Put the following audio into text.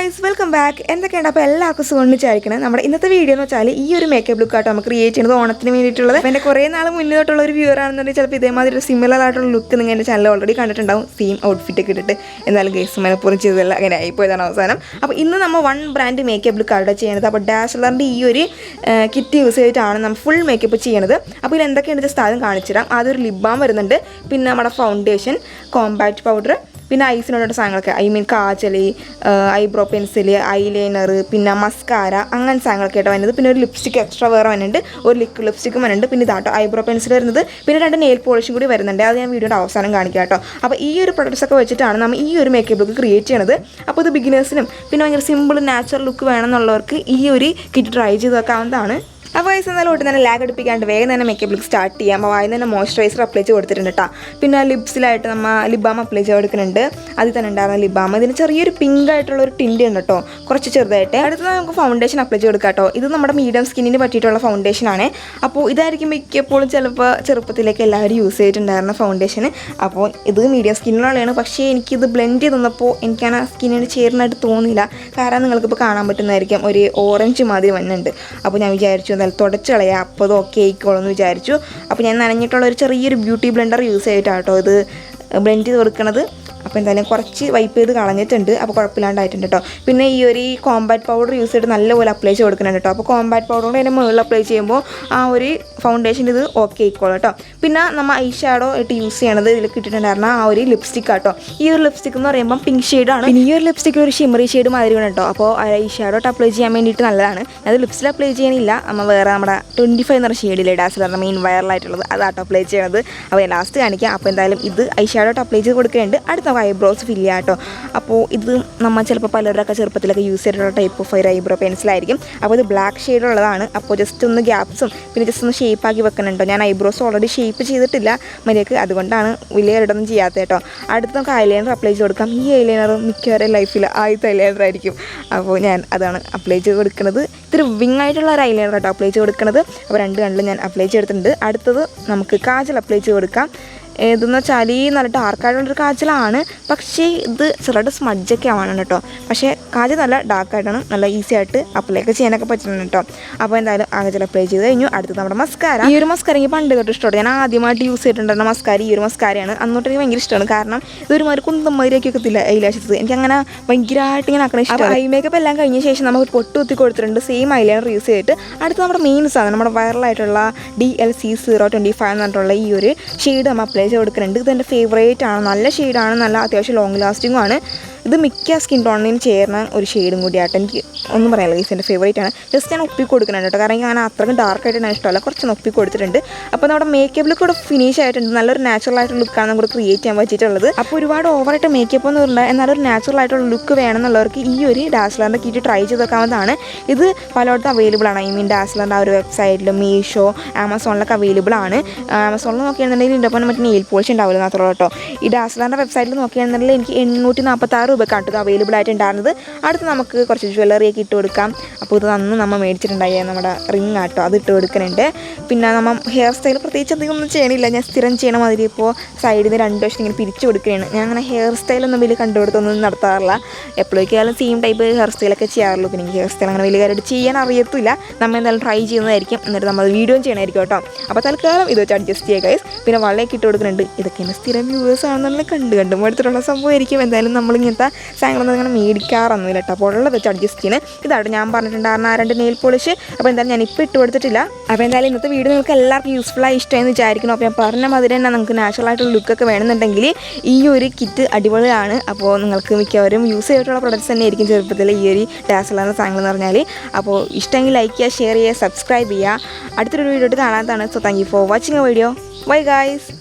Guys welcome back. എന്തൊക്കെയുണ്ട്? അപ്പോൾ എല്ലാവർക്കും സുഖിച്ചായിരിക്കണം. നമ്മുടെ ഇന്നത്തെ വീഡിയോ എന്ന് വെച്ചാൽ ഈ ഒരു മേക്കപ്പ് ലുക്ക് ആട്ടോ നമുക്ക് ക്രിയേറ്റ് ചെയ്യുന്നത് ഓണത്തിന് വേണ്ടിയിട്ടുള്ളത്. അപ്പോൾ എൻ്റെ കുറേ നാൾ മുന്നേ തൊട്ടുള്ള ഒരു വ്യൂവർ ആണെന്നുണ്ടെങ്കിൽ ചിലപ്പോൾ ഇതേമാതിരി ഒരു സിമിലർ ആയിട്ടുള്ള ലുക്ക് നിങ്ങൾ എൻ്റെ ചാനൽ ഓൾറെഡി കണ്ടിട്ടുണ്ടാവും, സെയിം ഔട്ട്ഫിറ്റ് ഒക്കെ ഇട്ടിട്ട്. എന്നാലും ഗൈസ് മനപ്പുറം ചെയ്തതല്ല, അങ്ങനെ ആയിപ്പോയതാണ് അവസാനം. അപ്പോൾ ഇന്ന് നമ്മൾ വൺ ബ്രാൻഡ് മേക്കപ്പ് ലുക്ക് ആട്ടോ ചെയ്യുന്നത്. അപ്പോൾ ഡാസ്ലറിൻ്റെ ഈ ഒരു കിറ്റ് യൂസ് ചെയ്തിട്ടാണ് നമ്മൾ ഫുൾ മേക്കപ്പ് ചെയ്യുന്നത്. അപ്പോൾ ഇതിൽ എന്തൊക്കെയാണ് ജസ്റ്റ് ആദ്യം കാണിച്ചു തരാം. അതൊരു ലിപ് ബാം വരുന്നുണ്ട്, പിന്നെ നമ്മുടെ ഫൗണ്ടേഷൻ, കോമ്പാക്റ്റ് പൗഡർ, പിന്നെ ഐസിനോടുള്ള സാധനങ്ങളൊക്കെ, I mean kajal, eyebrow pencil, eyeliner, പിന്നെ മസ്കാര, അങ്ങനെ സാധനങ്ങളൊക്കെ ആയിട്ട് വരുന്നത്. പിന്നെ ഒരു ലിപ്സ്റ്റിക്ക് എക്സ്ട്രാ വേറെ വരുന്നുണ്ട്, ഒരു ലിക്വിഡ് ലിപ്സ്റ്റിക്കും വരുന്നുണ്ട്. പിന്നെ ഇതാട്ടോ ഐബ്രോ പെൻസിൽ വരുന്നത്, പിന്നെ 2 നെയിൽ പോളിഷും കൂടി വരുന്നുണ്ട്. അത് ഞാൻ വീഡിയോയുടെ അവസാനം കാണിക്കാം കേട്ടോ. അപ്പോൾ ഈ ഒരു പ്രൊഡക്ട്സ് ഒക്കെ വെച്ചിട്ടാണ് നമ്മൾ ഈ ഒരു മേക്കപ്പ് ലുക്ക് ക്രിയേറ്റ് ചെയ്യണത്. അപ്പോൾ ഇത് ബിഗിനേഴ്സിനും പിന്നെ ഭയങ്കര സിമ്പിൾ നാച്ചുറൽ ലുക്ക് വേണമെന്നുള്ളവർക്ക് ഈ ഒരു കിറ്റ് ട്രൈ ചെയ്ത് വെക്കാവുന്നതാണ്. അപ്പോൾ വയസ്സ് എന്നാലും ഒട്ടും തന്നെ ലാഗ് അടുപ്പിക്കാണ്ട് വേഗം തന്നെ മേക്കപ്പ് ലുക്ക് സ്റ്റാർട്ട് ചെയ്യാം. അപ്പോൾ ആദ്യം തന്നെ മോയ്സ്ചറൈസർ അപ്ലൈ ചെയ്ത് കൊടുത്തിട്ടുണ്ട് കേട്ടോ. പിന്നെ ലിപ്സിലായിട്ട് നമ്മൾ ലിപ് ബാം അപ്ലൈ ചെയ്ത് കൊടുക്കുന്നുണ്ട്. അതിൽ തന്നെ ഉണ്ടായിരുന്ന ലിപ് ബാം, ഇതിന് ചെറിയൊരു പിങ്ക് ആയിട്ടുള്ള ഒരു ടിൻറ്റ് ഉണ്ട് കേട്ടോ, കുറച്ച് ചെറുതായിട്ട്. അടുത്തത് നമുക്ക് ഫൗണ്ടേഷൻ അപ്ലൈ ചെയ്ത് കൊടുക്കാം കേട്ടോ. ഇത് നമ്മുടെ മീഡിയം സ്കിന്നിന് പറ്റിയിട്ടുള്ള ഫൗണ്ടേഷനാണ്. അപ്പോൾ ഇതായിരിക്കും മിക്കപ്പോഴും ചിലപ്പോൾ ചെറുപ്പത്തിലേക്ക് എല്ലാവരും യൂസ് ചെയ്തിട്ടുണ്ടായിരുന്ന ഫൗണ്ടേഷൻ. അപ്പോൾ ഇത് മീഡിയം സ്കിന്നിനുള്ളതാണ്. പക്ഷേ എനിക്കിത് ബ്ലെൻഡ് ചെയ്ത് തന്നപ്പോൾ എനിക്കാണ് സ്കിന്നിന് ചേർന്നായിട്ട് തോന്നിയില്ല. കാരണം നിങ്ങൾക്കിപ്പോൾ കാണാൻ പറ്റുന്നതായിരിക്കും ഒരു ഓറഞ്ച് മാതിരി വന്നുണ്ട്. അപ്പോൾ ഞാൻ വിചാരിച്ചു തുടച്ച് കളയാം, അപ്പോൾ അത് ഓക്കെ ആയിക്കോളൂ എന്ന് വിചാരിച്ചു. അപ്പോൾ ഞാൻ നനഞ്ഞിട്ടുള്ള ഒരു ചെറിയൊരു ബ്യൂട്ടി ബ്ലെൻഡർ യൂസ് ചെയ്തിട്ടാട്ടോ ഇത് ബ്ലെൻഡ് ചെയ്ത് കൊടുക്കുന്നത്. അപ്പോൾ എന്തായാലും കുറച്ച് വൈപ്പ് ചെയ്ത് കളഞ്ഞിട്ടുണ്ട്, അപ്പോൾ കുഴപ്പമില്ലാണ്ടായിട്ടുണ്ട് കേട്ടോ. പിന്നെ ഈ ഒരു കോമ്പാക്റ്റ് പൗഡർ യൂസ് ചെയ്തിട്ട് നല്ലപോലെ അപ്ലൈ ചെയ്ത് കൊടുക്കുന്നുണ്ട് കേട്ടോ. അപ്പോൾ കോമ്പാക്റ്റ് പൗഡർ കൊണ്ട് അതിൻ്റെ മുകളിൽ അപ്ലൈ ചെയ്യുമ്പോൾ ആ ഒരു ഫൗണ്ടേഷൻ ഇത് ഓക്കെ ആയിക്കോളും കേട്ടോ. പിന്നെ നമ്മൾ ഐ ഷാഡോ ആയിട്ട് യൂസ് ചെയ്യണത് ഇതിൽ കിട്ടിയിട്ടുണ്ടായിരുന്ന ആ ഒരു ലിപ്സ്റ്റിക് ആട്ടോ. ഈ ഒരു ലിപ്സ്റ്റിക് എന്ന് പറയുമ്പോൾ പിങ്ക് ഷെയ്ഡാണ്. പിന്നെ ഈ ഒരു ലിപ്സ്റ്റിക്ക് ഒരു ഷിമറി ഷെയ്ഡ് മാതിരി വേണം കേട്ടോ. അപ്പോൾ ഐ ഷാഡോ അപ്ലൈ ചെയ്യാൻ വേണ്ടിയിട്ട് നല്ലതാണ്. അത് ലിപ്സിൽ അപ്ലൈ ചെയ്യാനില്ല, നമ്മൾ വേറെ നമ്മുടെ 25 എന്ന ഷെയ്ഡിലെ ഡാസ്ലറിൻ്റെ മെയിൻ വൈറലായിട്ടുള്ളത് അതാട്ടോ അപ്ലൈ ചെയ്യണത്. അപ്പോൾ ഞാൻ ലാസ്റ്റ് കാണിക്കാം. അപ്പോൾ എന്തായാലും ഇത് ഐ ഷാഡോ അപ്ലൈ ചെയ്ത് കൊടുക്കുന്നുണ്ട്. അടുത്ത ഐബ്രോസ് ഫില്ല് ചെയ്യാം കേട്ടോ. അപ്പോൾ ഇത് നമ്മൾ ചിലപ്പോൾ പലരുടെയൊക്കെ ചെറുപ്പത്തിലൊക്കെ യൂസ് ചെയ്തിട്ടുള്ള ടൈപ്പ് ഓഫ് ഒരു ഐബ്രോ പെൻസിലായിരിക്കും. അപ്പോൾ ഇത് ബ്ലാക്ക് ഷെയ്ഡുള്ളതാണ്. അപ്പോൾ ജസ്റ്റ് ഒന്ന് ഗ്യാപ്സും പിന്നെ ജസ്റ്റ് ഒന്ന് ഷേപ്പാക്കി വെക്കുന്നുണ്ടോ. ഞാൻ ഐബ്രോസ് ഓൾറെഡി ഷേപ്പ് ചെയ്തിട്ടില്ല മര്യാദക്ക്, അതുകൊണ്ടാണ് വലിയ ഇടൊന്നും ചെയ്യാത്ത കേട്ടോ. അടുത്ത് നമുക്ക് ഐലൈനർ അപ്ലൈ ചെയ്ത് കൊടുക്കാം. ഈ ഐലൈനർ മിക്കവരുടെ ലൈഫിൽ ആദ്യത്തെ ഐലൈനർ ആയിരിക്കും. അപ്പോൾ ഞാൻ അതാണ് അപ്ലൈ ചെയ്ത് കൊടുക്കുന്നത്. ഇത്തിരി വിങ് ആയിട്ടുള്ള ഒരു ഐലൈനർ കേട്ടോ അപ്ലൈ ചെയ്ത് കൊടുക്കുന്നത്. അപ്പോൾ 2 കണ്ണിലും ഞാൻ അപ്ലൈ ചെയ്തിട്ടുണ്ട്. അടുത്തത് നമുക്ക് കാജൽ അപ്ലൈ ചെയ്ത് കൊടുക്കാം. ഇതെന്ന് വെച്ചാൽ ഈ നല്ല ഡാർക്കായിട്ടുള്ളൊരു കാജലാണ്, പക്ഷേ ഇത് ചെറുതായിട്ട് സ്മഡ്ജൊക്കെ ആവാണ് കേട്ടോ. പക്ഷേ കാജൽ നല്ല ഡാർക്കായിട്ടാണ്, നല്ല ഈസി ആയിട്ട് അപ്ലൈ ഒക്കെ ചെയ്യാനൊക്കെ പറ്റുന്നുണ്ട് കേട്ടോ. അപ്പോൾ എന്തായാലും കാജൽ അപ്ലൈ ചെയ്ത് കഴിഞ്ഞു. അടുത്തത് നമ്മുടെ മസ്കാര. ഈ ഒരു മസ്കാര എനിക്ക് പണ്ട് തൊട്ട് ഇഷ്ടമാണ്. ഞാൻ ആദ്യമായിട്ട് യൂസ് ചെയ്തിട്ടുണ്ടായിരുന്ന മസ്കാര ഈ ഒരു മസ്കാരയാണ്. അന്നോട്ട് എനിക്ക് ഭയങ്കര ഇഷ്ടമാണ്. കാരണം ഇതൊരു മാതിരി കുന്തമാതിരിയൊക്കെ വെക്കത്തില്ല ഐലാഷസ്, എനിക്കങ്ങനെ ഭയങ്കരമായിട്ട് ഇങ്ങനെ ആക്കണ ഇഷ്ടമാണ്. ഐ മേക്കപ്പ് എല്ലാം കഴിഞ്ഞ ശേഷം നമുക്ക് പൊട്ട് കുത്തി കൊടുത്തിട്ടുണ്ട്, സെയിം ഐലൈനർ യൂസ് ചെയ്തിട്ട്. അടുത്ത് നമ്മുടെ മെയിൻ സാധനം നമ്മുടെ വൈറലായിട്ടുള്ള DLC 025 എന്ന് പറഞ്ഞിട്ടുള്ള ഈ ഒരു ഷെയ്ഡ് നമ്മൾ അപ്ലൈ ചെയ്ത് കൊടുക്കുന്നുണ്ട്. ഇതെൻ്റെ ഫേവറേറ്റ് ആണ്, നല്ല ഷെയ്ഡാണ്, നല്ല അത്യാവശ്യം ലോങ് ലാസ്റ്റിംഗും ആണ്. ഇത് മിക്ക സ്കിൻ ടോണിനും ചേർന്ന ഒരു ഷെയ്ഡും കൂടിയായിട്ട് എനിക്ക് ഒന്നും പറയാനില്ല. ഗൈസ് എൻ്റെ ഫേവറേറ്റ് ആണ്. ജസ്റ്റ് ഞാൻ ഒപ്പി കൊടുക്കുന്നുണ്ട് കേട്ടോ, കാരണം എനിക്ക് അങ്ങനെ അത്രയ്ക്കും ഡാർക്കായിട്ട് ഞാൻ ഇഷ്ടമല്ല, കുറച്ച് ഒപ്പി കൊടുത്തിട്ടുണ്ട്. അപ്പോൾ നമ്മുടെ മേക്കപ്പ് ലുക്ക് കൂടെ ഫിനിഷ് ആയിട്ടുണ്ട്. നല്ലൊരു നാച്ചുറൽ ആയിട്ടുള്ള ലുക്കാണ് നമുക്ക് ക്രിയേറ്റ് ചെയ്യാൻ പറ്റിയിട്ടുള്ളത്. അപ്പോൾ ഒരുപാട് ഓവറായിട്ട് മേക്കപ്പ് ഒന്നും ഉണ്ട്, എന്നാലൊരു നാച്ചുറൽ ആയിട്ടുള്ള ലുക്ക് വേണമെന്നുള്ളവർക്ക് ഈ ഒരു ഡാസ്ലറിൻ്റെ കിറ്റ് ട്രൈ ചെയ്ത് വെക്കാവുന്നതാണ്. ഇത് പലയിടത്തും അവൈലബിൾ ആണ്. ഐ മീൻ ഡാസ്ലറിൻ്റെ ആ ഒരു വെബ്സൈറ്റിൽ, മീഷോ, ആമസോണിലൊക്കെ അവൈലബിൾ ആണ്. ആമസോണിൽ നോക്കുകയാണെന്നുണ്ടെങ്കിൽ ഇതിൻ്റെ ഒപ്പം മറ്റേ നെയിൽ പോളിഷ് ഉണ്ടാവില്ല മാത്രമേ കേട്ടോ. ഈ ഡാസ്ലറിൻ്റെ വെബ്സൈറ്റിൽ നോക്കുകയാണെന്നുണ്ടെങ്കിൽ എനിക്ക് 846 രൂപക്കാണ് ഇത് അവൈലബിൾ ആയിട്ടുണ്ടായിരുന്നത്. അടുത്ത് നമുക്ക് കുറച്ച് ജ്വല്ലറിയൊക്കെ ഇട്ട് കൊടുക്കാം. അപ്പോൾ ഇത് നമ്മൾ മേടിച്ചിട്ടുണ്ടായി നമ്മുടെ റിങ് ആട്ടോ, അത് ഇട്ട് കൊടുക്കുന്നുണ്ട്. പിന്നെ നമ്മൾ ഹെയർ സ്റ്റൈൽ പ്രത്യേകിച്ച് അധികം ഒന്നും ചെയ്യണില്ല. ഞാൻ സ്ഥിരം ചെയ്യണ മാതിരി ഇപ്പോൾ സൈഡിൽ നിന്ന് 2 വശം ഇങ്ങനെ പിരിച്ചു കൊടുക്കുകയാണ്. ഞാൻ അങ്ങനെ ഹെയർ സ്റ്റൈലൊന്നും വലിയ കണ്ടുപിടുത്തൊന്നും നടത്താറില്ല. എപ്പോഴേക്കാളും സെയിം ടൈപ്പ് ഹെയർ സ്റ്റൈലൊക്കെ ചെയ്യാറുള്ളൂ. പിന്നെ എനിക്ക് ഹെയർ സ്റ്റൈൽ അങ്ങനെ വലിയ കാര്യമായിട്ട് ചെയ്യാൻ അറിയത്തില്ല. നമ്മൾ എന്തായാലും ട്രൈ ചെയ്യുന്നതായിരിക്കും, എന്നിട്ട് നമ്മൾ വീഡിയോ ചെയ്യണമായിരിക്കും കേട്ടോ. അപ്പോൾ തൽക്കാലം ഇത് വെച്ച് അഡ്ജസ്റ്റ് ചെയ്യുക ഗൈസ്. പിന്നെ വളയൊക്കെ ഇട്ട് കൊടുക്കുന്നുണ്ട്. ഇതൊക്കെ എൻ്റെ സ്ഥിരം വ്യൂവേഴ്സ് ആണെന്നുള്ള കണ്ടും എടുത്തിട്ടുള്ള സംഭവമായിരിക്കും. എന്തായാലും നമ്മളിങ്ങനത്തെ സാധനങ്ങളൊന്നും അങ്ങനെ മേടിക്കാറൊന്നുമില്ല കേട്ടോ. അപ്പോൾ ഉള്ളത് വെച്ച് അഡ്ജസ്റ്റ് ചെയ്യുന്നത് ഇതായിട്ട് ഞാൻ പറഞ്ഞിട്ടുണ്ടായിരുന്ന 2 നെയിൽ പോളിഷ്. അപ്പോൾ എന്തായാലും ഞാൻ ഇപ്പോൾ ഇട്ട് കൊടുത്തിട്ടില്ല. അപ്പോൾ എന്തായാലും ഇന്നത്തെ വീഡിയോ നിങ്ങൾക്ക് എല്ലാവർക്കും യൂസ്ഫുള്ളായി ഇഷ്ടമെന്ന് വിചാരിക്കണം. അപ്പോൾ ഞാൻ പറഞ്ഞ മാതിരി തന്നെ നമുക്ക് നാച്ചുറലായിട്ടുള്ള ലുക്കൊക്കെ വേണമെന്നുണ്ടെങ്കിൽ ഈ ഒരു കിറ്റ് അടിപൊളിയാണ്. അപ്പോൾ നിങ്ങൾക്ക് മിക്കവരും യൂസ് ചെയ്തിട്ടുള്ള പ്രൊഡക്ട്സ് തന്നെ ആയിരിക്കും ചെറുപ്പത്തിൽ ഈ ഒരു ഡാസ്ലറിൻ്റെ സാധനങ്ങൾ എന്ന് പറഞ്ഞാൽ. അപ്പോൾ ഇഷ്ടമെങ്കിൽ ലൈക്ക് ചെയ്യുക, ഷെയർ ചെയ്യുക, സബ്സ്ക്രൈബ് ചെയ്യുക. അടുത്തൊരു വീഡിയോ കാണാത്തതാണ്. So thank you for watching a video. Bye guys.